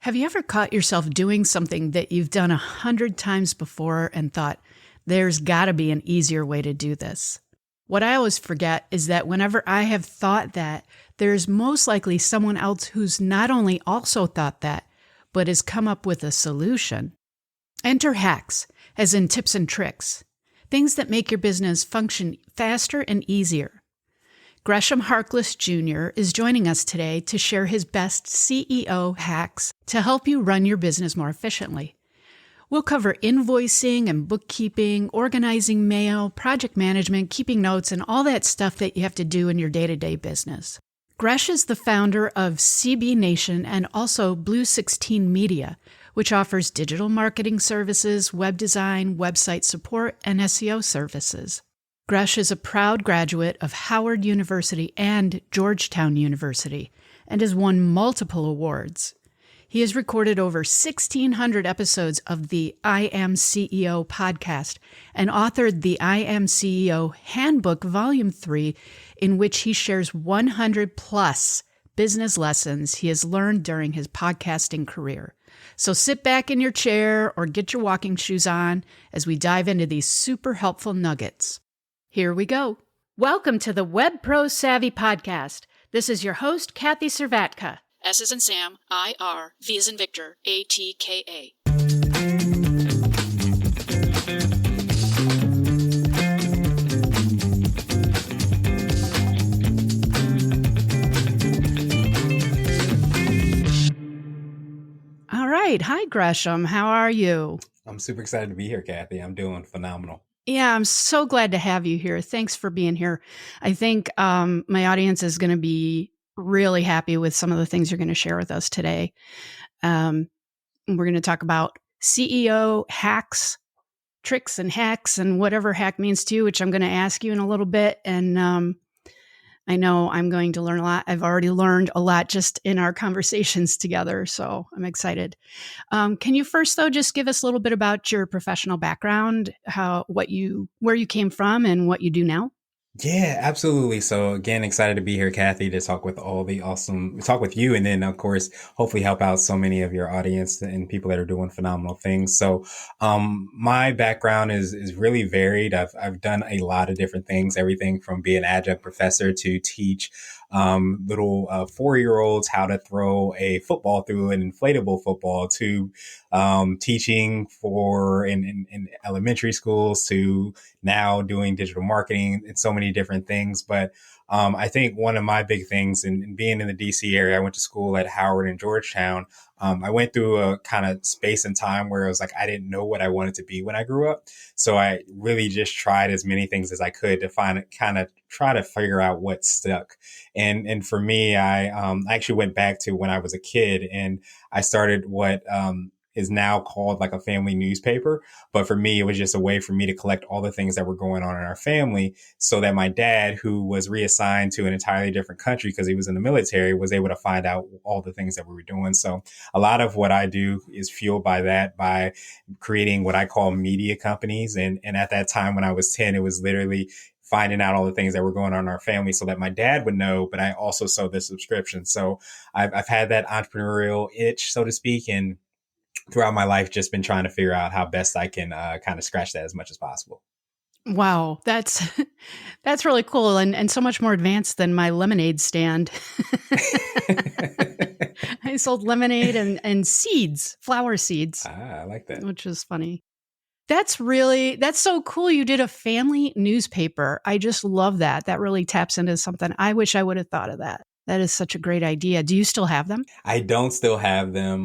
Have you ever caught yourself doing something that you've done 100 times before and thought, there's got to be an easier way to do this? What I always forget is that whenever I have thought that, there's most likely someone else who's not only also thought that, but has come up with a solution. Enter hacks, as in tips and tricks, things that make your business function faster and easier. Gresham Harkless Jr. is joining us today to share his best CEO hacks to help you run your business more efficiently. We'll cover invoicing and bookkeeping, organizing mail, project management, keeping notes, and all that stuff that you have to do in your day-to-day business. Gresh is the founder of CB Nation and also Blue 16 Media, which offers digital marketing services, web design, website support, and SEO services. Gresh is a proud graduate of Howard University and Georgetown University and has won multiple awards. He has recorded over 1,600 episodes of the I Am CEO podcast and authored the I Am CEO Handbook Volume 3, in which he shares 100 plus business lessons he has learned during his podcasting career. So sit back in your chair or get your walking shoes on as we dive into these super helpful nuggets. Here we go. Welcome to the Web Pro Savvy Podcast. This is your host, Kathy Servatka. S as in Sam, I-R, V as in Victor, A-T-K-A. All right. Hi, Gresham. How are you? I'm super excited to be here, Kathy. I'm doing phenomenal. Yeah, I'm so glad to have you here. Thanks for being here. I think my audience is going to be really happy with some of the things you're going to share with us today. We're going to talk about CEO hacks, tricks and hacks, and whatever hack means to you, which I'm going to ask you in a little bit. And I know I'm going to learn a lot. I've already learned a lot just in our conversations together, so I'm excited. Can you first, though, just give us a little bit about your professional background, where you came from, and what you do now? Yeah, absolutely. So again, excited to be here, Kathy, to talk with talk with you, and then of course, hopefully help out so many of your audience and people that are doing phenomenal things. So, my background is really varied. I've done a lot of different things, everything from being an adjunct professor to teach little 4-year-olds how to throw a football through an inflatable football, to teaching in elementary schools, to now doing digital marketing and so many different things. But I think one of my big things in being in the DC area, I went to school at Howard and Georgetown. I went through a kind of space and time where it was like I didn't know what I wanted to be when I grew up. So I really just tried as many things as I could to try to figure out what stuck. And for me, I actually went back to when I was a kid, and I started what is now called like a family newspaper. But for me, it was just a way for me to collect all the things that were going on in our family, so that my dad, who was reassigned to an entirely different country because he was in the military, was able to find out all the things that we were doing. So a lot of what I do is fueled by that, by creating what I call media companies. And at that time, when I was 10, it was literally finding out all the things that were going on in our family so that my dad would know, but I also sold the subscription. So I've had that entrepreneurial itch, so to speak, and throughout my life, just been trying to figure out how best I can kind of scratch that as much as possible. Wow, that's really cool, and so much more advanced than my lemonade stand. I sold lemonade and seeds, flower seeds. I like that. Which is funny. That's so cool. You did a family newspaper. I just love that. That really taps into something. I wish I would have thought of that. That is such a great idea. Do you still have them? I don't still have them,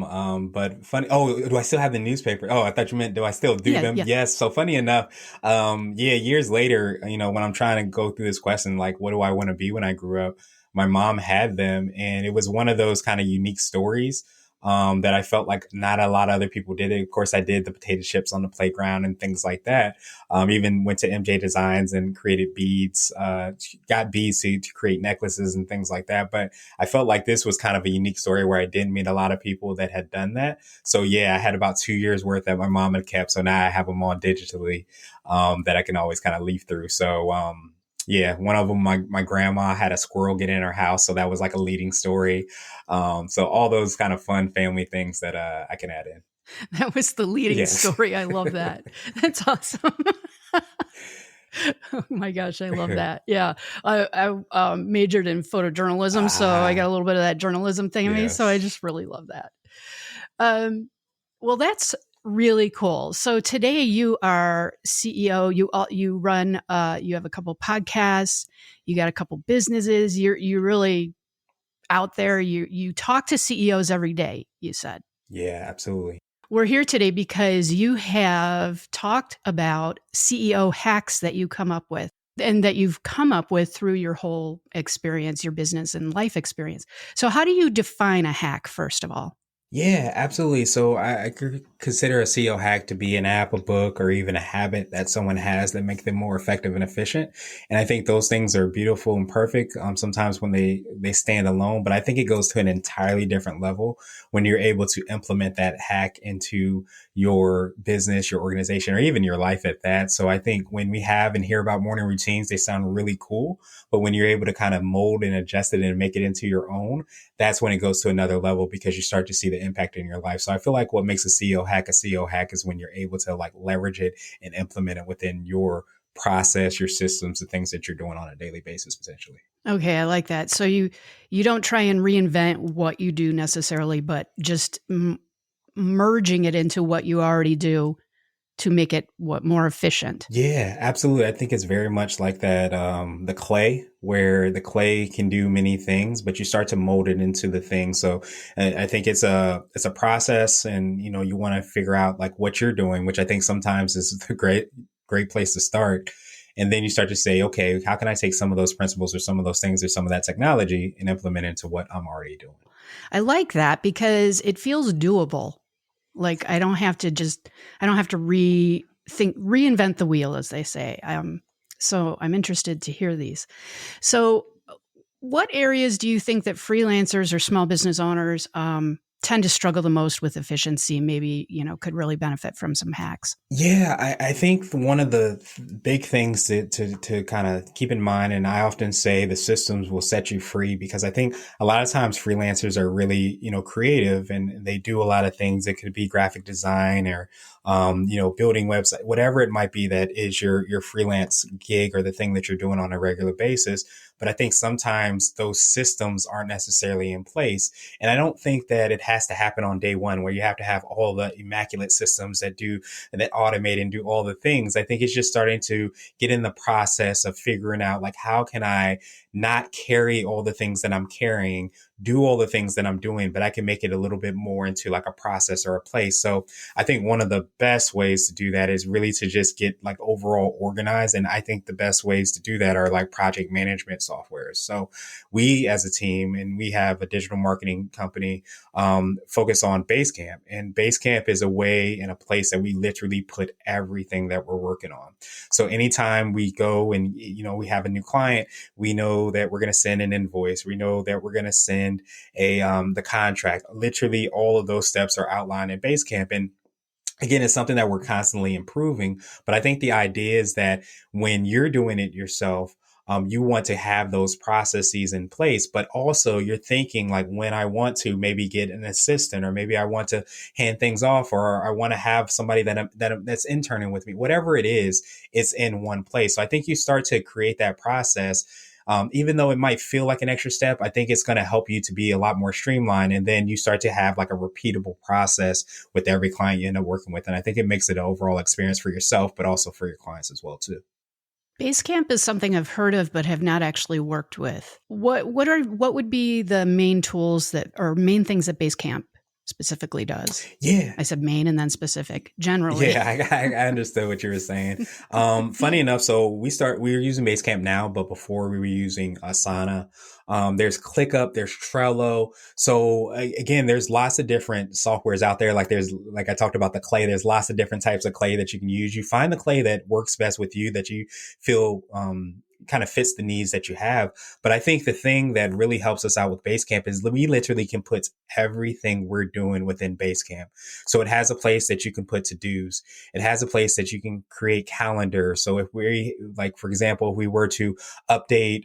but funny. Oh, do I still have the newspaper? Oh, I thought you meant, do I still do them? Yeah. Yes. So funny enough, years later, when I'm trying to go through this question, like, what do I want to be when I grew up? My mom had them, and it was one of those kind of unique stories that I felt like not a lot of other people did it. Of course, I did the potato chips on the playground and things like that. Even went to MJ Designs and created beads, got beads to create necklaces and things like that. But I felt like this was kind of a unique story where I didn't meet a lot of people that had done that. So yeah, I had about 2 years worth that my mom had kept. So now I have them all digitally, that I can always kind of leaf through. So, Yeah, one of them, my grandma had a squirrel get in her house, so that was like a leading story. So all those kind of fun family things that I can add in. That was the leading Yes. story. I love that. That's awesome. Oh my gosh, I love that. Yeah. I majored in photojournalism, so I got a little bit of that journalism thing in me. So I Yes. just really love that. Well, that's really cool. So today you are CEO. You run. You have a couple podcasts. You got a couple businesses. You're really out there. You talk to CEOs every day. You said. Yeah, absolutely. We're here today because you have talked about CEO hacks that you come up with and that you've come up with through your whole experience, your business and life experience. So, how do you define a hack, first of all? Yeah, absolutely. So I could consider a CEO hack to be an app, a book, or even a habit that someone has that make them more effective and efficient. And I think those things are beautiful and perfect. Sometimes when they stand alone, but I think it goes to an entirely different level when you're able to implement that hack into your business, your organization, or even your life at that. So I think when we have and hear about morning routines, they sound really cool. But when you're able to kind of mold and adjust it and make it into your own, that's when it goes to another level because you start to see the impact in your life. So I feel like what makes a CEO hack is when you're able to like leverage it and implement it within your process, your systems, the things that you're doing on a daily basis, potentially. Okay, I like that. So you don't try and reinvent what you do necessarily, but just merging it into what you already do to make it more efficient. Yeah, absolutely. I think it's very much like that, the clay, where the clay can do many things, but you start to mold it into the thing. So I think it's a process and, you know, you want to figure out like what you're doing, which I think sometimes is the great place to start. And then you start to say, okay, how can I take some of those principles or some of those things or some of that technology and implement it into what I'm already doing? I like that because it feels doable. Like I don't have to reinvent the wheel, as they say. So I'm interested to hear these. So what areas do you think that freelancers or small business owners tend to struggle the most with efficiency? Maybe, could really benefit from some hacks. Yeah, I think one of the big things to kind of keep in mind, and I often say the systems will set you free because I think a lot of times freelancers are really, creative and they do a lot of things. It could be graphic design or, building website, whatever it might be that is your freelance gig or the thing that you're doing on a regular basis. But I think sometimes those systems aren't necessarily in place. And I don't think that it has to happen on day one where you have to have all the immaculate systems that automate and do all the things. I think it's just starting to get in the process of figuring out like, how can I not carry all the things that I'm carrying, do all the things that I'm doing, but I can make it a little bit more into like a process or a place. So I think one of the best ways to do that is really to just get like overall organized. And I think the best ways to do that are like project management softwares. So we as a team, and we have a digital marketing company, focus on Basecamp, and Basecamp is a way and a place that we literally put everything that we're working on. So anytime we go and, we have a new client, we know that we're going to send an invoice. We know that we're going to send the contract. Literally all of those steps are outlined in Basecamp. And again, it's something that we're constantly improving. But I think the idea is that when you're doing it yourself, you want to have those processes in place, but also you're thinking like when I want to maybe get an assistant, or maybe I want to hand things off, or I want to have somebody that's interning with me, whatever it is, it's in one place. So I think you start to create that process. Even though it might feel like an extra step, I think it's going to help you to be a lot more streamlined. And then you start to have like a repeatable process with every client you end up working with. And I think it makes it an overall experience for yourself, but also for your clients as well, too. Basecamp is something I've heard of but have not actually worked with. What would be the main tools or main things that Basecamp specifically does? Yeah. I said main and then specific, generally. Yeah, I understood what you were saying. Funny enough, so we were using Basecamp now, but before we were using Asana. There's ClickUp, there's Trello. So again, there's lots of different softwares out there. Like I talked about the clay, there's lots of different types of clay that you can use. You find the clay that works best with you, that you feel, kind of fits the needs that you have. But I think the thing that really helps us out with Basecamp is we literally can put everything we're doing within Basecamp. So it has a place that you can put to-dos. It has a place that you can create calendars. So if we, like, for example, if we were to update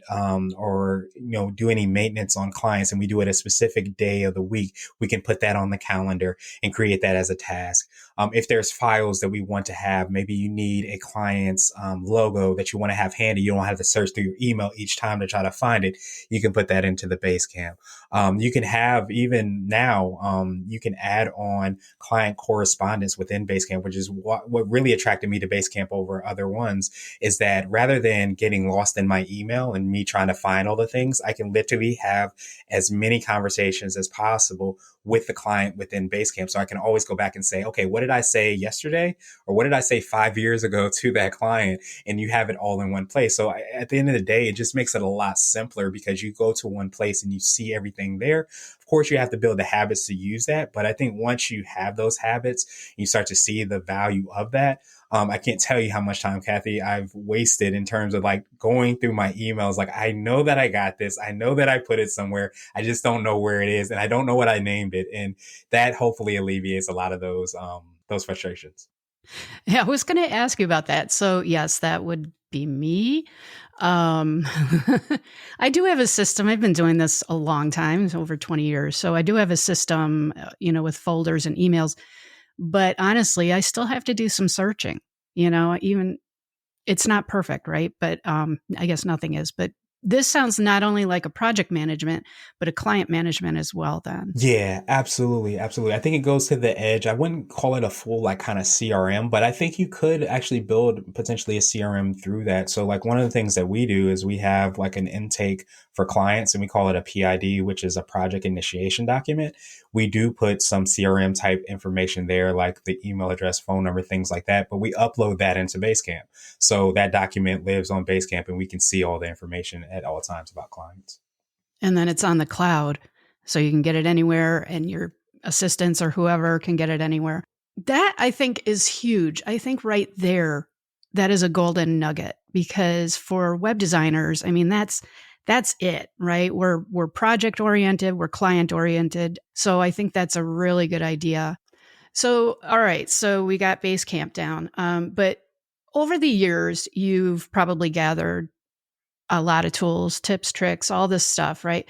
or, do any maintenance on clients and we do it a specific day of the week, we can put that on the calendar and create that as a task. If there's files that we want to have, maybe you need a client's logo that you want to have handy. You don't have to search through your email each time to try to find it. You can put that into the Basecamp. You can have, even now, you can add on client correspondence within Basecamp, which is what really attracted me to Basecamp over other ones, is that rather than getting lost in my email and me trying to find all the things, I can literally have as many conversations as possible with the client within Basecamp. So I can always go back and say, okay, what did I say yesterday? Or what did I say 5 years ago to that client? And you have it all in one place. So at the end of the day, it just makes it a lot simpler because you go to one place and you see everything there. Of course, you have to build the habits to use that. But I think once you have those habits, you start to see the value of that. I can't tell you how much time, Kathy, I've wasted in terms of like going through my emails. Like, I know that I got this. I know that I put it somewhere. I just don't know where it is. And I don't know what I named it. And that hopefully alleviates a lot of those frustrations. Yeah, I was going to ask you about that. So yes, that would be me. Um, I do have a system. I've been doing this a long time, over 20 years. So I do have a system, with folders and emails. But honestly, I still have to do some searching, even it's not perfect, right? But I guess nothing is. But this sounds not only like a project management, but a client management as well then. Yeah, absolutely. Absolutely. I think it goes to the edge. I wouldn't call it a full like kind of CRM, but I think you could actually build potentially a CRM through that. So like one of the things that we do is we have like an intake for clients and we call it a PID, which is a project initiation document. We do put some CRM type information there, like the email address, phone number, things like that, but we upload that into Basecamp. So that document lives on Basecamp and we can see all the information at all times about clients. And then it's on the cloud. So you can get it anywhere and your assistants or whoever can get it anywhere. That I think is huge. I think right there, that is a golden nugget because for web designers, I mean, that's it, right? We're project oriented, we're client oriented. So I think that's a really good idea. So, all right. So we got Basecamp down. But over the years, you've probably gathered a lot of tools, tips, tricks, all this stuff, right?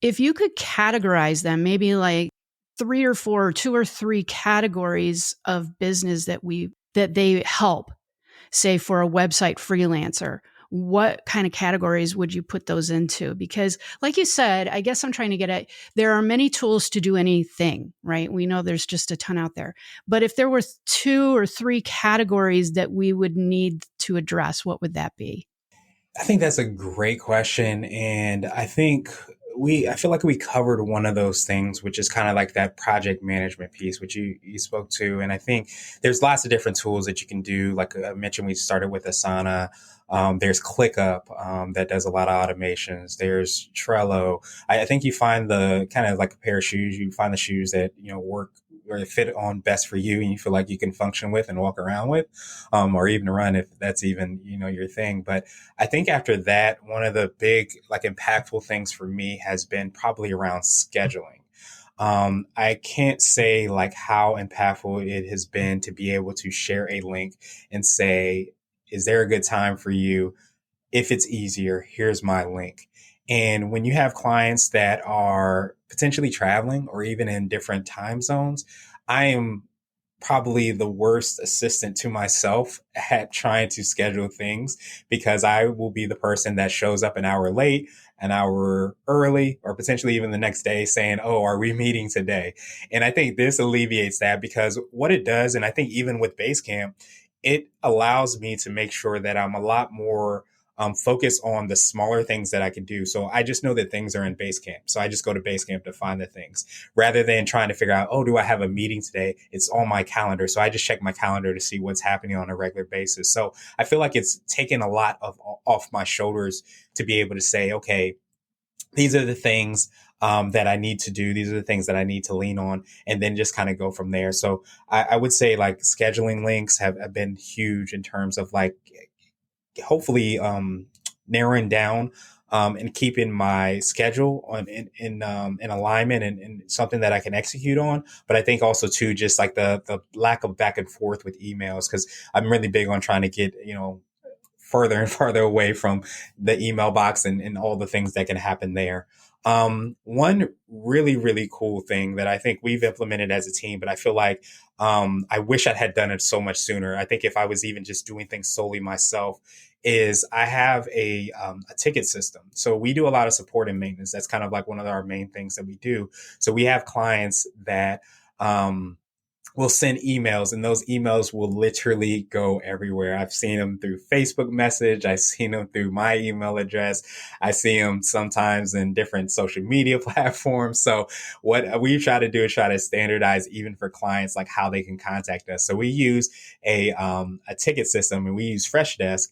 If you could categorize them, maybe like 3 or 4, 2 or 3 categories of business that they help, say for a website freelancer, what kind of categories would you put those into? Because like you said, I guess I'm trying to get at, there are many tools to do anything, right? We know there's just a ton out there. But if there were 2 or 3 categories that we would need to address, what would that be? I think that's a great question. And I feel like we covered one of those things, which is kind of like that project management piece, which you spoke to. And I think there's lots of different tools that you can do. Like I mentioned, we started with Asana. There's ClickUp that does a lot of automations. There's Trello. I think you find the kind of like a pair of shoes, you find the shoes that, work or fit on best for you and you feel like you can function with and walk around with, or even run if that's even, your thing. But I think after that, one of the big, like impactful things for me has been probably around scheduling. I can't say like how impactful it has been to be able to share a link and say, is there a good time for you? If it's easier, here's my link. And when you have clients that are potentially traveling or even in different time zones, I am probably the worst assistant to myself at trying to schedule things because I will be the person that shows up an hour late, an hour early, or potentially even the next day saying, oh, are we meeting today? And I think this alleviates that because what it does, and I think even with Basecamp, it allows me to make sure that I'm a lot more focus on the smaller things that I can do. So I just know that things are in Basecamp. So I just go to Basecamp to find the things rather than trying to figure out, oh, do I have a meeting today? It's on my calendar. So I just check my calendar to see what's happening on a regular basis. So I feel like it's taken a lot of off my shoulders to be able to say, okay, these are the things that I need to do. These are the things that I need to lean on and then just kind of go from there. So I would say like scheduling links have been huge in terms of like hopefully narrowing down and keeping my schedule in alignment and something that I can execute on. But I think also too, just like the lack of back and forth with emails, because I'm really big on trying to get, further and farther away from the email box and all the things that can happen there. One really, really cool thing that I think we've implemented as a team, but I feel like I wish I had done it so much sooner. I think if I was even just doing things solely myself, is I have a ticket system. So we do a lot of support and maintenance. That's kind of like one of our main things that we do. So we have clients that will send emails, and those emails will literally go everywhere. I've seen them through Facebook message. I've seen them through my email address. I see them sometimes in different social media platforms. So what we try to do is try to standardize even for clients, like how they can contact us. So we use a ticket system, and we use Freshdesk.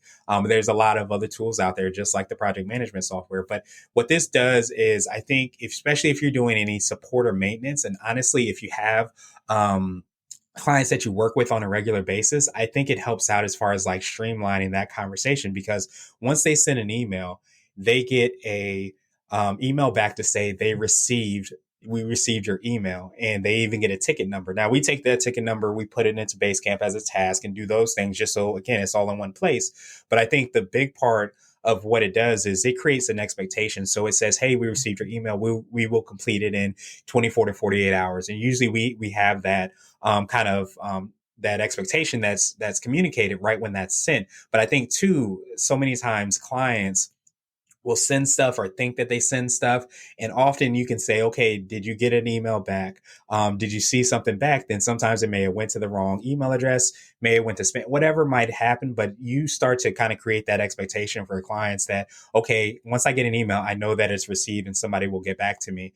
There's a lot of other tools out there, just like the project management software. But what this does is, I think, especially if you're doing any support or maintenance, and honestly, if you have, clients that you work with on a regular basis, I think it helps out as far as like streamlining that conversation, because once they send an email, they get a email back to say we received your email, and they even get a ticket number. Now we take that ticket number, we put it into Basecamp as a task and do those things, just so again, it's all in one place. But I think the big part of what it does is it creates an expectation. So it says, hey, we received your email. We will complete it in 24 to 48 hours. And usually we have that that expectation that's communicated right when that's sent. But I think too, so many times clients will send stuff or think that they send stuff. And often you can say, okay, did you get an email back? Did you see something back? Then sometimes it may have went to the wrong email address, may have went to spam, whatever might happen. But you start to kind of create that expectation for clients that, okay, once I get an email, I know that it's received and somebody will get back to me.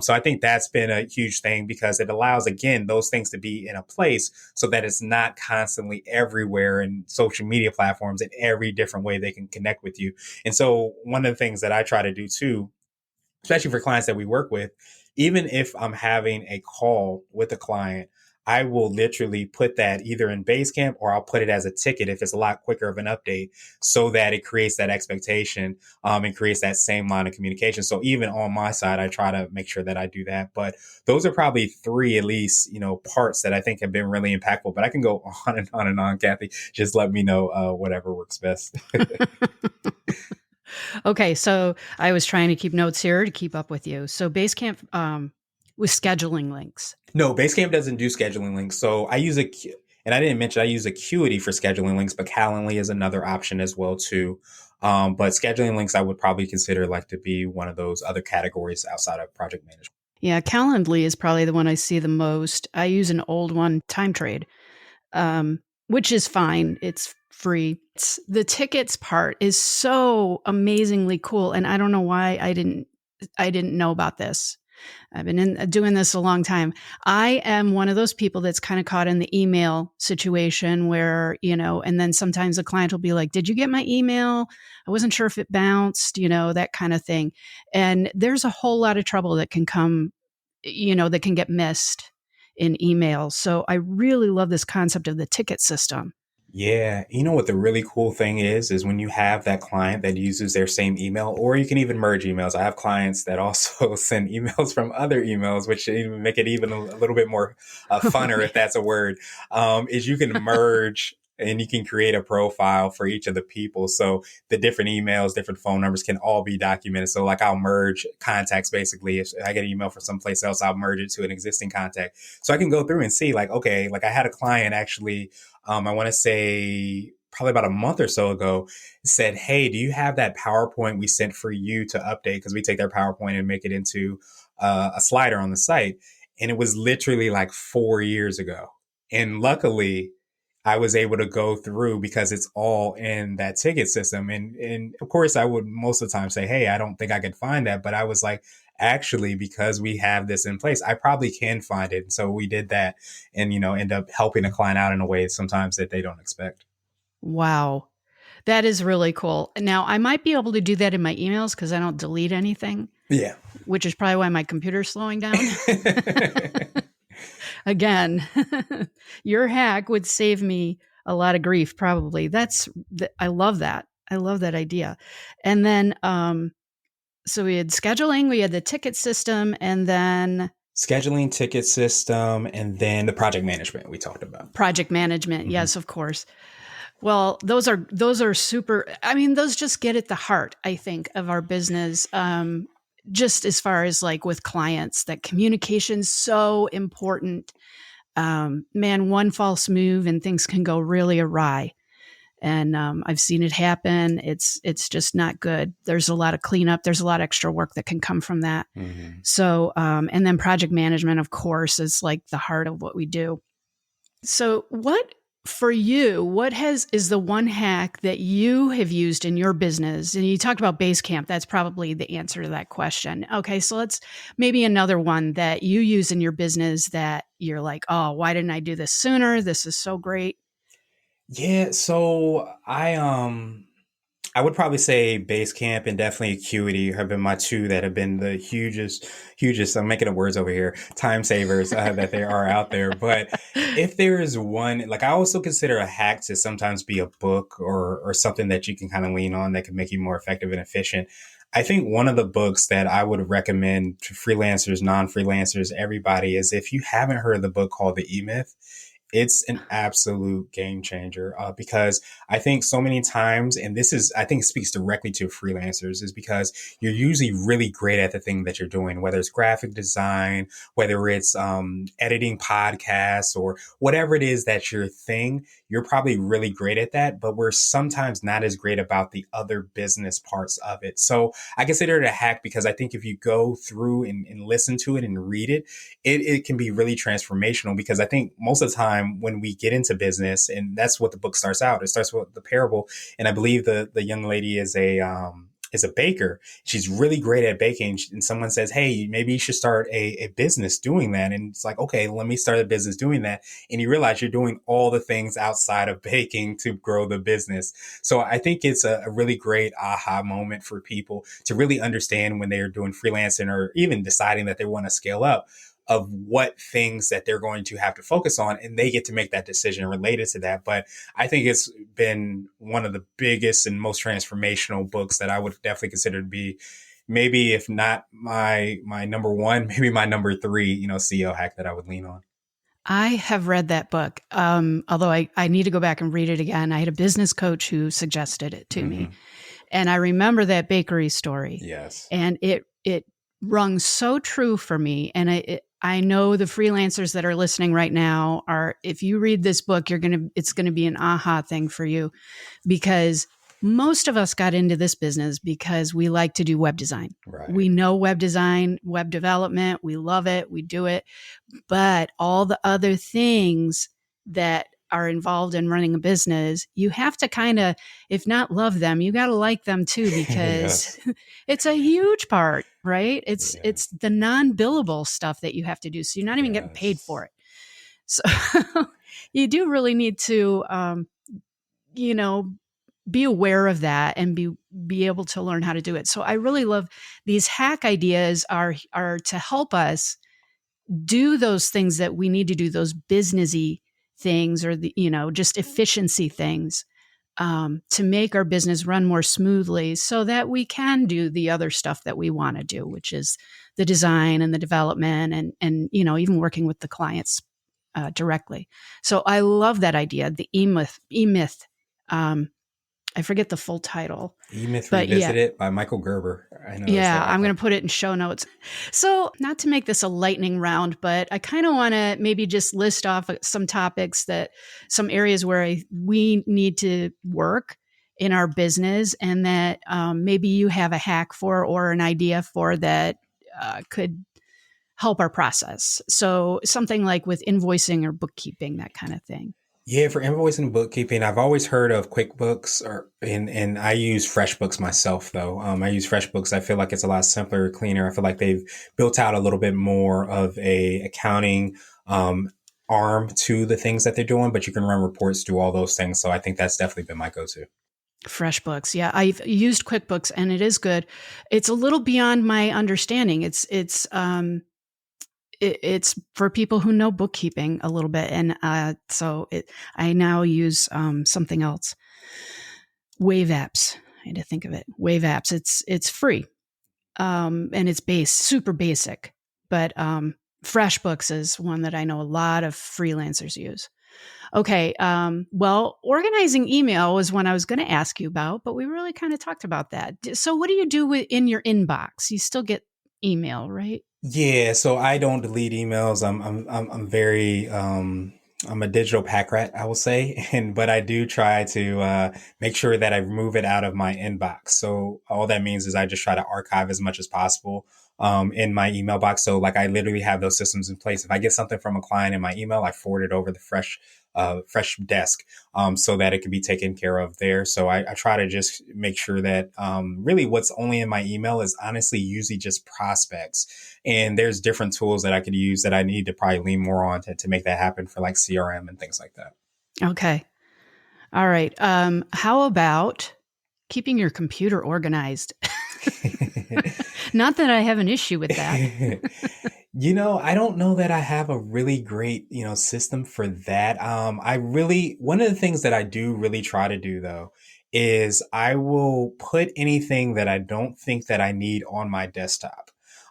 So I think that's been a huge thing, because it allows, again, those things to be in a place so that it's not constantly everywhere in social media platforms in every different way they can connect with you. And so one of the things that I try to do too, especially for clients that we work with, even if I'm having a call with a client, I will literally put that either in Basecamp, or I'll put it as a ticket if it's a lot quicker of an update, so that it creates that expectation and creates that same line of communication. So even on my side, I try to make sure that I do that. But those are probably three, at least, parts that I think have been really impactful. But I can go on and on and on, Kathy. Just let me know whatever works best. Okay, so I was trying to keep notes here to keep up with you. So Basecamp with scheduling links. No, Basecamp doesn't do scheduling links. So I use and I didn't mention, I use Acuity for scheduling links, but Calendly is another option as well too. But scheduling links, I would probably consider like to be one of those other categories outside of project management. Yeah, Calendly is probably the one I see the most. I use an old one, Time Trade, which is fine. It's free. The tickets part is so amazingly cool, and I don't know why I didn't know about this. I've been doing this a long time. I am one of those people that's kind of caught in the email situation where, and then sometimes a client will be like, did you get my email? I wasn't sure if it bounced, that kind of thing. And there's a whole lot of trouble that can come, that can get missed in emails. So I really love this concept of the ticket system. Yeah. You know what the really cool thing is when you have that client that uses their same email, or you can even merge emails. I have clients that also send emails from other emails, which even make it even a little bit more funner, if that's a word, is you can merge and you can create a profile for each of the people. So the different emails, different phone numbers can all be documented. So like I'll merge contacts, basically. If I get an email from someplace else, I'll merge it to an existing contact. So I can go through and see like, okay, like I had a client actually, I want to say probably about a month or so ago, said, hey, do you have that PowerPoint we sent for you to update? Because we take their PowerPoint and make it into a slider on the site. And it was literally like 4 years ago. And luckily, I was able to go through because it's all in that ticket system. And of course, I would most of the time say, hey, I don't think I could find that. But I was like, actually, because we have this in place, I probably can find it. And so we did that and, end up helping a client out in a way sometimes that they don't expect. Wow. That is really cool. Now, I might be able to do that in my emails because I don't delete anything. Yeah. Which is probably why my computer's slowing down. Again, your hack would save me a lot of grief, probably. I love that. I love that idea. And then, so we had scheduling, we had the ticket system, and then Scheduling, ticket system, and then the project management we talked about. project management. Yes, of course. Well, those are super. I mean, those just get at the heart, I think, of our business. Just as far as like with clients, that communication's so important. Man, one false move and things can go really awry. And I've seen it happen. It's just not good. There's a lot of cleanup. There's a lot of extra work that can come from that. Mm-hmm. So, and then project management, of course, is like the heart of what we do. So what for you, is the one hack that you have used in your business? And you talked about Basecamp. That's probably the answer to that question. Okay. So let's maybe another one that you use in your business that you're like, oh, why didn't I do this sooner? This is so great. Yeah, so I would probably say Basecamp and definitely Acuity have been my two that have been the hugest, I'm making up words over here, time savers that there are out there. But if there is one, like I also consider a hack to sometimes be a book or something that you can kind of lean on that can make you more effective and efficient. I think one of the books that I would recommend to freelancers, non-freelancers, everybody is if you haven't heard of the book called The E-Myth. It's an absolute game changer because I think so many times, and this is, I think speaks directly to freelancers, is because you're usually really great at the thing that you're doing, whether it's graphic design, whether it's editing podcasts or whatever it is that's your thing, you're probably really great at that, but we're sometimes not as great about the other business parts of it. So I consider it a hack because I think if you go through and listen to it and read it, it can be really transformational because I think most of the time when we get into business, and that's what the book starts out, it starts with the parable. And I believe the young lady is a baker. She's really great at baking. And someone says, hey, maybe you should start a business doing that. And it's like, okay, let me start a business doing that. And you realize you're doing all the things outside of baking to grow the business. So I think it's a really great aha moment for people to really understand when they're doing freelancing or even deciding that they want to scale up, of what things that they're going to have to focus on, and they get to make that decision related to that. But I think it's been one of the biggest and most transformational books that I would definitely consider to be maybe, if not my number one, maybe my number three, CEO hack that I would lean on. I have read that book, although I need to go back and read it again. I had a business coach who suggested it to me. And I remember that bakery story. Yes. And it rung so true for me. And I know the freelancers that are listening right now if you read this book, it's going to be an aha thing for you, because most of us got into this business because we like to do web design. Right. We know web design, web development. We love it. We do it. But all the other things that are involved in running a business, you have to kind of, if not love them, you got to like them too, because it's a huge part, right? It's the non-billable stuff that you have to do. So you're not even getting paid for it. So you do really need to, be aware of that and be able to learn how to do it. So I really love these hack ideas are to help us do those things that we need to do, those businessy things, or just efficiency things, to make our business run more smoothly so that we can do the other stuff that we want to do, which is the design and the development and even working with the clients directly. So I love that idea, the E-Myth. I forget the full title. E-Myth Revisited by Michael Gerber. I know. Yeah, I'm going to put it in show notes. So not to make this a lightning round, but I kind of want to maybe just list off some topics some areas where we need to work in our business, and that maybe you have a hack for or an idea for that could help our process. So something like with invoicing or bookkeeping, that kind of thing. Yeah, for invoicing and bookkeeping, I've always heard of QuickBooks, and I use FreshBooks myself though. I use FreshBooks. I feel like it's a lot simpler, cleaner. I feel like they've built out a little bit more of a accounting arm to the things that they're doing, but you can run reports, do all those things. So I think that's definitely been my go-to. FreshBooks. Yeah, I've used QuickBooks and it is good. It's a little beyond my understanding. It's for people who know bookkeeping a little bit. And I now use something else. Wave apps. I had to think of it. Wave apps. It's free. And it's super basic. But FreshBooks is one that I know a lot of freelancers use. Okay. Well, organizing email was one I was going to ask you about, but we really kind of talked about that. So what do you do in your inbox? You still get email, right? Yeah, so I don't delete emails. I'm very I'm a digital pack rat, I will say, and but I do try to make sure that I remove it out of my inbox. So all that means is I just try to archive as much as possible in my email box. So like I literally have those systems in place. If I get something from a client in my email, I forward it over the fresh desk so that it can be taken care of there. So I try to just make sure that really what's only in my email is honestly usually just prospects. And there's different tools that I could use that I need to probably lean more on to make that happen for like CRM and things like that. Okay. All right. How about keeping your computer organized? Not that I have an issue with that. I don't know that I have a really great, system for that. One of the things that I do really try to do though, is I will put anything that I don't think that I need on my desktop.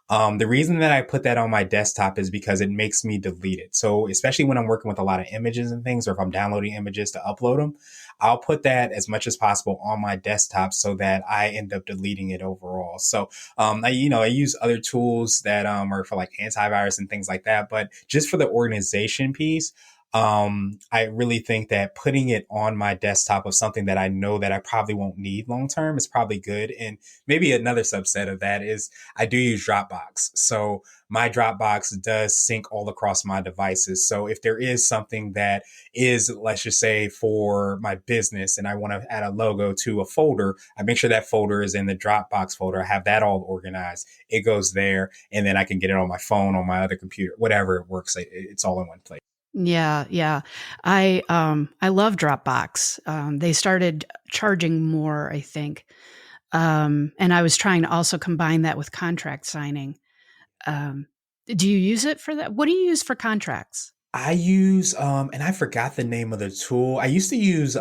The reason that I put that on my desktop is because it makes me delete it. So especially when I'm working with a lot of images and things, or if I'm downloading images to upload them, I'll put that as much as possible on my desktop so that I end up deleting it overall. So, I use other tools that, are for like antivirus and things like that. But just for the organization piece, I really think that putting it on my desktop of something that I know that I probably won't need long term is probably good. And maybe another subset of that is I do use Dropbox. So my Dropbox does sync all across my devices. So if there is something that is, let's just say for my business and I want to add a logo to a folder, I make sure that folder is in the Dropbox folder. I have that all organized. It goes there and then I can get it on my phone, on my other computer, whatever it works. It's all in one place. Yeah, yeah. I love Dropbox. They started charging more, I think. And I was trying to also combine that with contract signing. Do you use it for that? What do you use for contracts? I use and I forgot the name of the tool. I used to use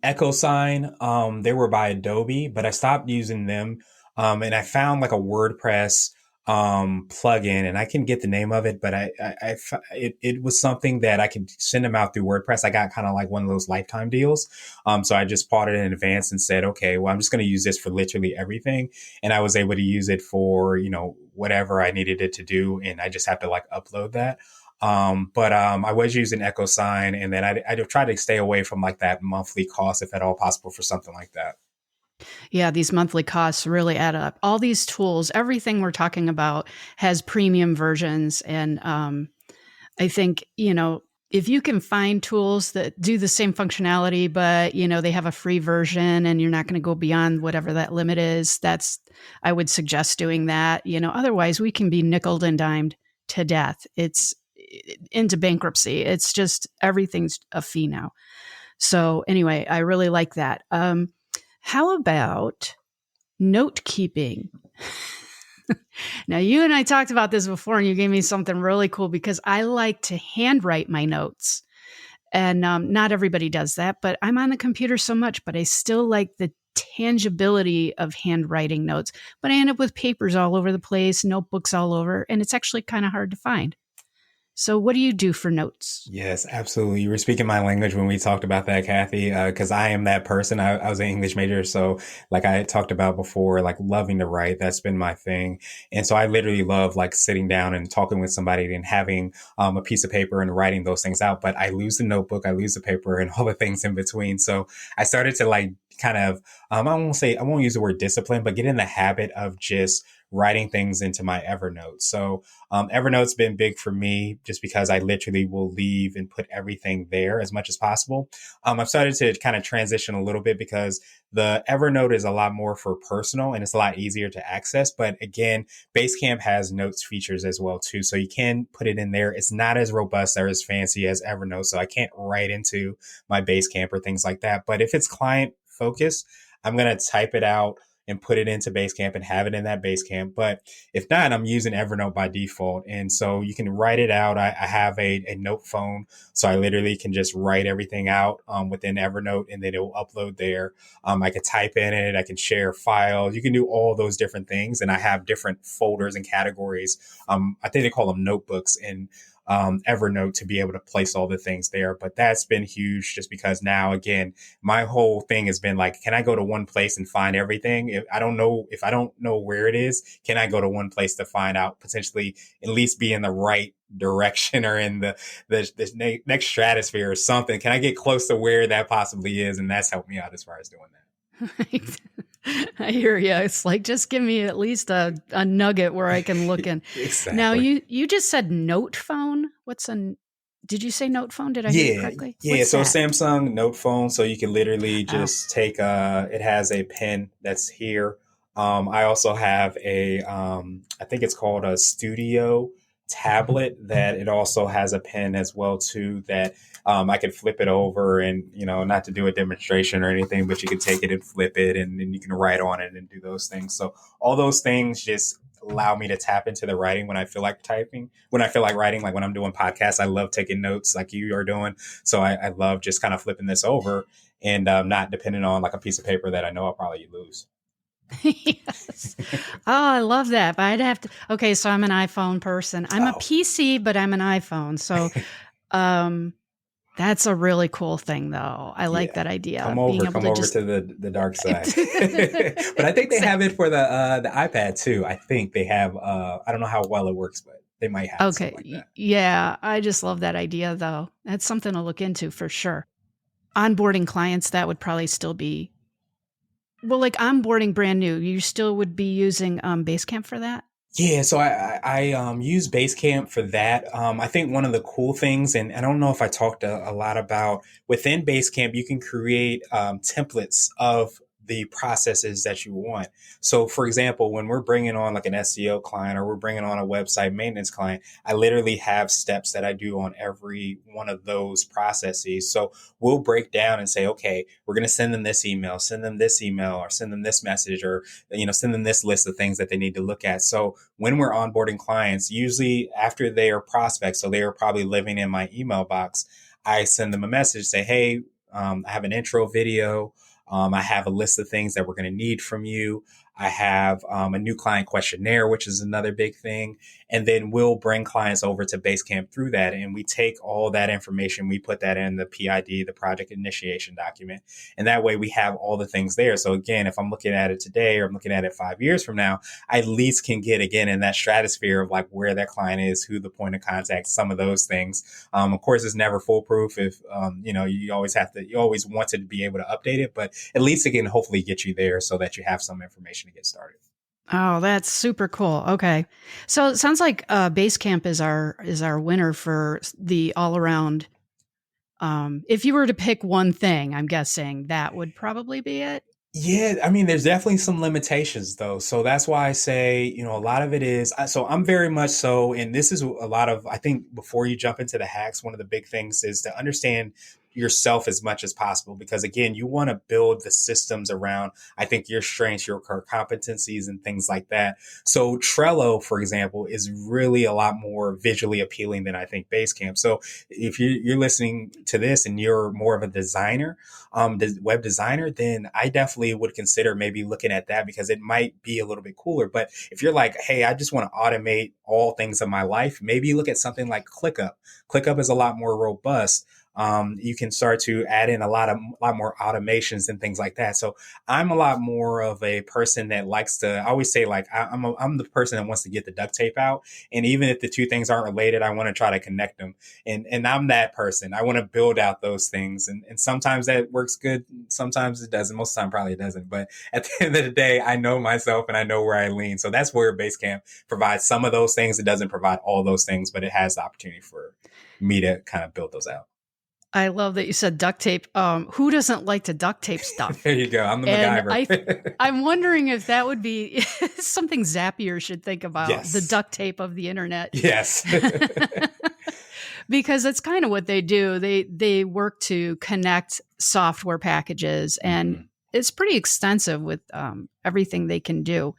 Echo Sign. They were by Adobe, but I stopped using them. And I found like a WordPress plugin, and I can get the name of it, but it was something that I could send them out through WordPress. I got kind of like one of those lifetime deals. So I just bought it in advance and said, okay, well, I'm just going to use this for literally everything. And I was able to use it for, whatever I needed it to do. And I just have to like upload that. But I was using Echo Sign, and then I try to stay away from like that monthly cost, if at all possible, for something like that. Yeah, these monthly costs really add up. All these tools, everything we're talking about has premium versions. And I think, if you can find tools that do the same functionality, but, they have a free version and you're not going to go beyond whatever that limit is, I would suggest doing that. Otherwise we can be nickeled and dimed to death. It's into bankruptcy. It's just everything's a fee now. So anyway, I really like that. How about note keeping? Now, you and I talked about this before, and you gave me something really cool because I like to handwrite my notes. And not everybody does that, but I'm on the computer so much, but I still like the tangibility of handwriting notes. But I end up with papers all over the place, notebooks all over, and it's actually kind of hard to find. So what do you do for notes? Yes, absolutely. You were speaking my language when we talked about that, Kathy, because I am that person. I was an English major. So like I talked about before, like loving to write, that's been my thing. And so I literally love like sitting down and talking with somebody and having a piece of paper and writing those things out. But I lose the notebook, I lose the paper and all the things in between. So I started to like kind of, I won't use the word discipline, but get in the habit of just writing things into my Evernote. So Evernote's been big for me just because I literally will leave and put everything there as much as possible. I've started to kind of transition a little bit because the Evernote is a lot more for personal and it's a lot easier to access. But again, Basecamp has notes features as well too. So you can put it in there. It's not as robust or as fancy as Evernote. So I can't write into my Basecamp or things like that. But if it's client focused, I'm going to type it out and put it into Basecamp and have it in that Basecamp. But if not, I'm using Evernote by default. And so you can write it out. I have a note phone. So I literally can just write everything out within Evernote, and then it will upload there. I can type in it. I can share files. You can do all those different things. And I have different folders and categories. I think they call them notebooks in Evernote to be able to place all the things there. But that's been huge just because now, again, my whole thing has been like, can I go to one place and find everything? If I don't know where it is, can I go to one place to find out, potentially at least be in the right direction or in the next stratosphere or something? Can I get close to where that possibly is? And that's helped me out as far as doing that. I hear you. It's like, just give me at least a nugget where I can look in. Exactly. Now, you just said note phone. Did you say note phone? Did I hear you correctly? Yeah. So Samsung note phone. So you can literally just take it has a pen that's here. I also have I think it's called a Studio tablet that it also has a pen as well too, that I could flip it over and, not to do a demonstration or anything, but you can take it and flip it and then you can write on it and do those things. So all those things just allow me to tap into the writing when I feel like typing, when I feel like writing, like when I'm doing podcasts. I love taking notes like you are doing. So I love just kind of flipping this over and not depending on like a piece of paper that I know I'll probably lose. Yes. Oh, I love that. But I'd have to. Okay, so I'm an iPhone person. I'm a PC, but I'm an iPhone. So that's a really cool thing, though. I like that idea. Come over to the dark side. But I think they have it for the iPad too. I think they have. I don't know how well it works, but they might have. Okay. Like that. Yeah, I just love that idea, though. That's something to look into for sure. Onboarding clients, that would probably still be. Well, like onboarding brand new, you still would be using Basecamp for that? Yeah, so I use Basecamp for that. I think one of the cool things, and I don't know if I talked a lot about, within Basecamp, you can create templates of the processes that you want. So for example, when we're bringing on like an SEO client or we're bringing on a website maintenance client, I literally have steps that I do on every one of those processes. So we'll break down and say, okay, we're going to send them this email, or send them this message, or, send them this list of things that they need to look at. So when we're onboarding clients, usually after they are prospects, so they are probably living in my email box, I send them a message, say, hey, I have an intro video. I have a list of things that we're going to need from you. I have a new client questionnaire, which is another big thing. And then we'll bring clients over to Basecamp through that. And we take all that information, we put that in the PID, the project initiation document. And that way we have all the things there. So again, if I'm looking at it today or I'm looking at it 5 years from now, I at least can get again in that stratosphere of like where that client is, who the point of contact, some of those things. Of course, it's never foolproof. If, you always want to be able to update it, but at least it can hopefully get you there so that you have some information to get started. Oh, that's super cool. Okay. So it sounds like Basecamp is our winner for the all around. If you were to pick one thing, I'm guessing that would probably be it. Yeah, I mean, there's definitely some limitations though. So that's why I say, a lot of it is, so I'm very much so, and this is a lot of, I think before you jump into the hacks, one of the big things is to understand yourself as much as possible, because again, you want to build the systems around, I think, your strengths, your core competencies and things like that. So Trello, for example, is really a lot more visually appealing than I think Basecamp. So if you're listening to this and you're more of a designer, web designer, then I definitely would consider maybe looking at that, because it might be a little bit cooler. But if you're like, hey, I just want to automate all things of my life, maybe look at something like ClickUp. ClickUp is a lot more robust. You can start to add in a lot more automations and things like that. So I'm a lot more of a person that likes to, I always say, like, I'm the person that wants to get the duct tape out. And even if the two things aren't related, I want to try to connect them. And I'm that person. I want to build out those things. And sometimes that works good. Sometimes it doesn't. Most of the time, probably it doesn't. But at the end of the day, I know myself and I know where I lean. So that's where Basecamp provides some of those things. It doesn't provide all those things, but it has the opportunity for me to kind of build those out. I love that you said duct tape. Who doesn't like to duct tape stuff? There you go. I'm the MacGyver. I'm wondering if that would be something Zapier should think about, yes. The duct tape of the internet. Yes. Because that's kind of what they do. They work to connect software packages and it's pretty extensive with everything they can do.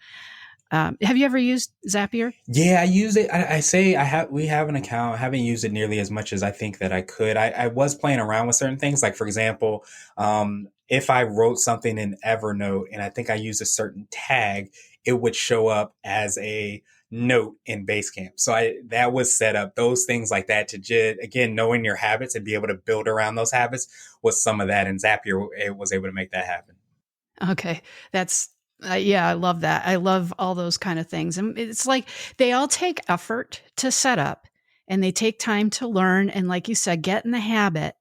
Have you ever used Zapier? Yeah, I use it. I say we have an account. I haven't used it nearly as much as I think that I could. I was playing around with certain things. Like, for example, if I wrote something in Evernote and I think I used a certain tag, it would show up as a note in Basecamp. So that was set up, those things like that to just, again, knowing your habits and be able to build around those habits was some of that. And Zapier, it was able to make that happen. Okay. That's, yeah, I love that. I love all those kind of things. And it's like they all take effort to set up and they take time to learn. And like you said, get in the habit.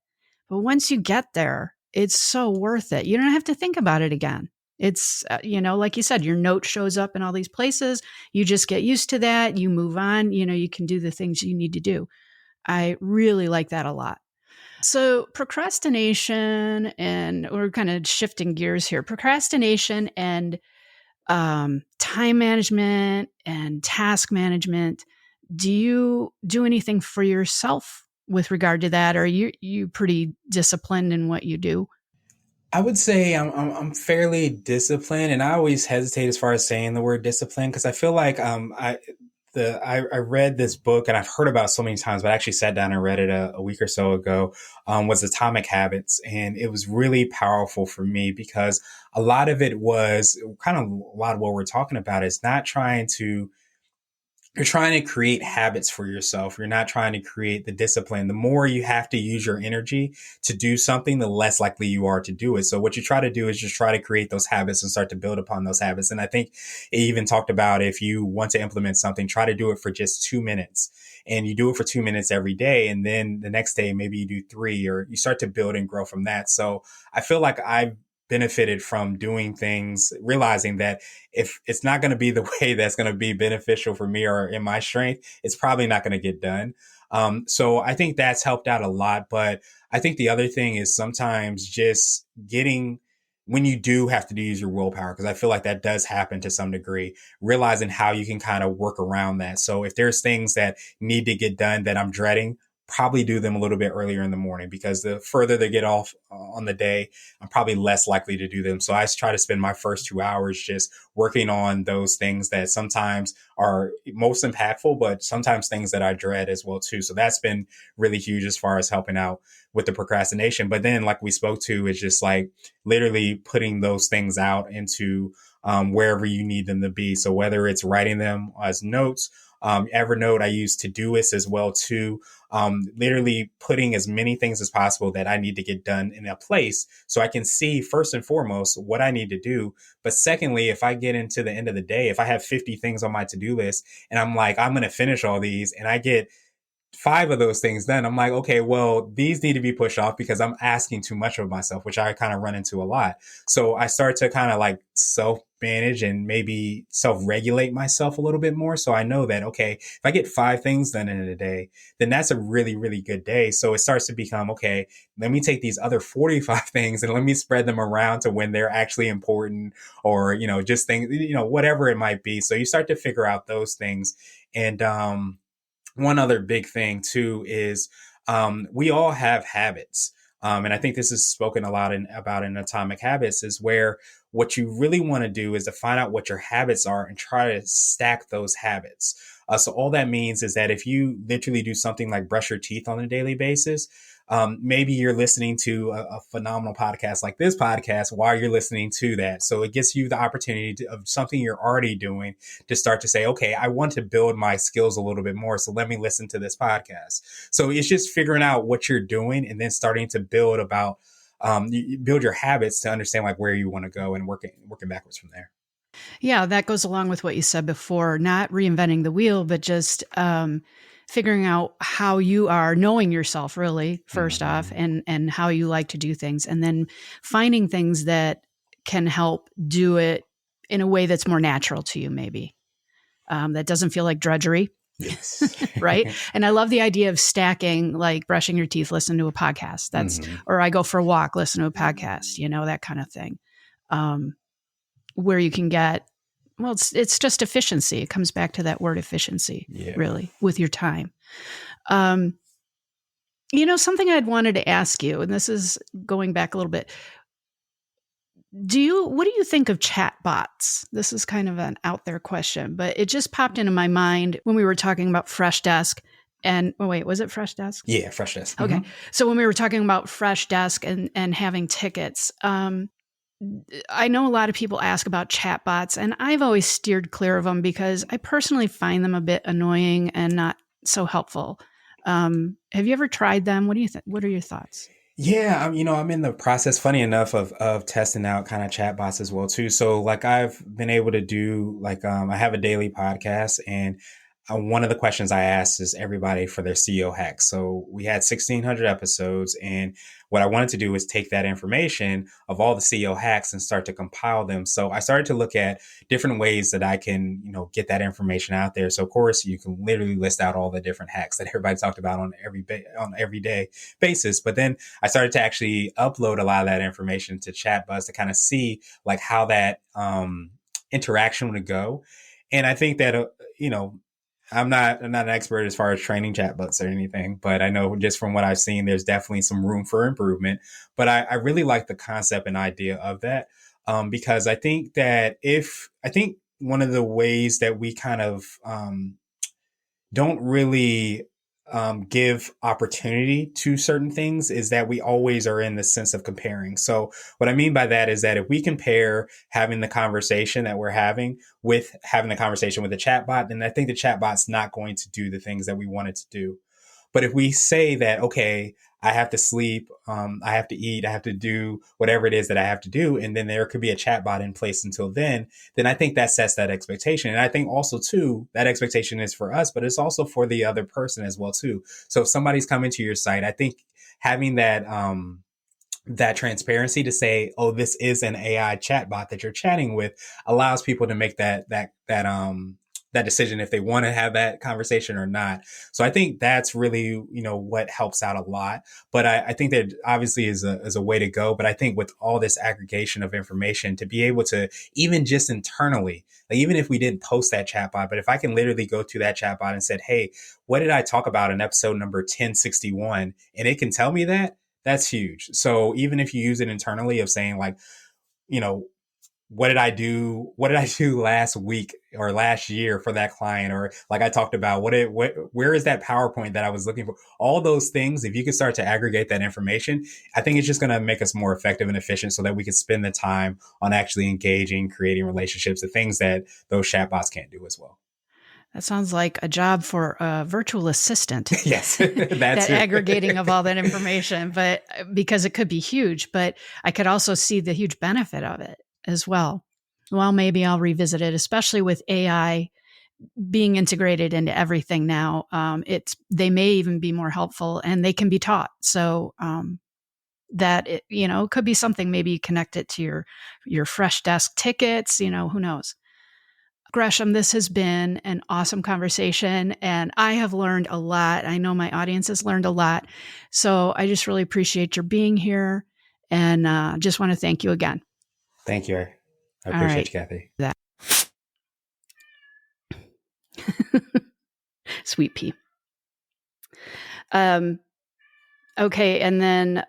But once you get there, it's so worth it. You don't have to think about it again. It's, like you said, your note shows up in all these places. You just get used to that. You move on. You can do the things you need to do. I really like that a lot. So procrastination, and we're kind of shifting gears here. Procrastination and time management and task management. Do you do anything for yourself with regard to that? Or are you pretty disciplined in what you do? I would say I'm fairly disciplined, and I always hesitate as far as saying the word discipline because I feel like I read this book and I've heard about it so many times, but I actually sat down and read it a week or so ago. Was Atomic Habits, and it was really powerful for me because a lot of it was kind of a lot of what we're talking about is not trying to you're trying to create habits for yourself. You're not trying to create the discipline. The more you have to use your energy to do something, the less likely you are to do it. So what you try to do is just try to create those habits and start to build upon those habits. And I think it even talked about if you want to implement something, try to do it for just 2 minutes. And you do it for 2 minutes every day. And then the next day, maybe you do 3, or you start to build and grow from that. So I feel like I've benefited from doing things, realizing that if it's not going to be the way that's going to be beneficial for me or in my strength, it's probably not going to get done. So I think that's helped out a lot. But I think the other thing is sometimes just getting, when you do have to use your willpower, because I feel like that does happen to some degree, realizing how you can kind of work around that. So if there's things that need to get done that I'm dreading, probably do them a little bit earlier in the morning, because the further they get off on the day, I'm probably less likely to do them. So I try to spend my first 2 hours just working on those things that sometimes are most impactful, but sometimes things that I dread as well too. So that's been really huge as far as helping out with the procrastination. But then, like we spoke to, it's just like literally putting those things out into wherever you need them to be. So whether it's writing them as notes, Evernote, I use Todoist as well too. Literally putting as many things as possible that I need to get done in a place so I can see first and foremost what I need to do. But secondly, if I get into the end of the day, if I have 50 things on my to-do list and I'm like, I'm going to finish all these, and I get 5 of those things done, I'm like, okay, well, these need to be pushed off because I'm asking too much of myself, which I kind of run into a lot. So I start to kind of like self manage and maybe self regulate myself a little bit more. So I know that, okay, if I get 5 things done in a day, then that's a really, really good day. So it starts to become, okay, let me take these other 45 things and let me spread them around to when they're actually important, or, just things, whatever it might be. So you start to figure out those things. And, one other big thing too is we all have habits. And I think this is spoken a lot about in Atomic Habits, is where what you really want to do is to find out what your habits are and try to stack those habits. So all that means is that if you literally do something like brush your teeth on a daily basis, maybe you're listening to a phenomenal podcast like this podcast while you're listening to that. So it gives you the opportunity of something you're already doing to start to say, okay, I want to build my skills a little bit more. So let me listen to this podcast. So it's just figuring out what you're doing and then starting to build about, you build your habits to understand like where you want to go and working backwards from there. Yeah, that goes along with what you said before, not reinventing the wheel, but just figuring out how you are, knowing yourself really, first off, and how you like to do things, and then finding things that can help do it in a way that's more natural to you, maybe. That doesn't feel like drudgery. Yes. Right. And I love the idea of stacking, like brushing your teeth, listen to a podcast. That's, or I go for a walk, listen to a podcast, that kind of thing. Where you can get, well, it's just efficiency. It comes back to that word efficiency, really, with your time. Something I'd wanted to ask you, and this is going back a little bit. what do you think of chat bots? This is kind of an out there question, but it just popped into my mind when we were talking about Freshdesk. And wait, was it Freshdesk? Yeah, Freshdesk. Okay. So when we were talking about Freshdesk and having tickets, I know a lot of people ask about chatbots, and I've always steered clear of them because I personally find them a bit annoying and not so helpful. Have you ever tried them? What do you think? What are your thoughts? Yeah, I'm in the process, funny enough, of testing out kind of chatbots as well too. So like I've been able to do like I have a daily podcast, and one of the questions I asked is everybody for their CEO hacks. So we had 1,600 episodes, and what I wanted to do was take that information of all the CEO hacks and start to compile them. So I started to look at different ways that I can, get that information out there. So of course, you can literally list out all the different hacks that everybody talked about on everyday basis. But then I started to actually upload a lot of that information to Chatbuzz to kind of see like how that interaction would go. And I think that, I'm not an expert as far as training chatbots or anything, but I know just from what I've seen, there's definitely some room for improvement. But I really like the concept and idea of that because I think that I think one of the ways that we kind of don't really give opportunity to certain things is that we always are in the sense of comparing. So what I mean by that is that if we compare having the conversation that we're having with having the conversation with a chatbot, then I think the chatbot's not going to do the things that we want it to do. But if we say that, okay, I have to sleep, I have to eat, I have to do whatever it is that I have to do, and then there could be a chatbot in place until then I think that sets that expectation. And I think also too, that expectation is for us, but it's also for the other person as well too. So if somebody's coming to your site, I think having that transparency to say, oh, this is an AI chatbot that you're chatting with allows people to make that decision if they want to have that conversation or not. So I think that's really, what helps out a lot. But I think that obviously is a way to go. But I think with all this aggregation of information to be able to even just internally, like even if we didn't post that chatbot, but if I can literally go to that chatbot and said, hey, what did I talk about in episode number 1061? And it can tell me that's huge. So even if you use it internally of saying like, you know, what did I do? What did I do last week or last year for that client? Or like I talked about, where is that PowerPoint that I was looking for? All those things, if you could start to aggregate that information, I think it's just going to make us more effective and efficient so that we can spend the time on actually engaging, creating relationships, the things that those chatbots can't do as well. That sounds like a job for a virtual assistant. Yes, that aggregating of all that information, but because it could be huge, but I could also see the huge benefit of it as well. Well, maybe I'll revisit it, especially with AI being integrated into everything now. They may even be more helpful and they can be taught. So that it, could be something, maybe connect it to your Freshdesk tickets, who knows. Gresham, this has been an awesome conversation, and I have learned a lot. I know my audience has learned a lot. So I just really appreciate your being here, and just want to thank you again. Thank you. I appreciate you, Kathy. That. Sweet pea. Okay, and then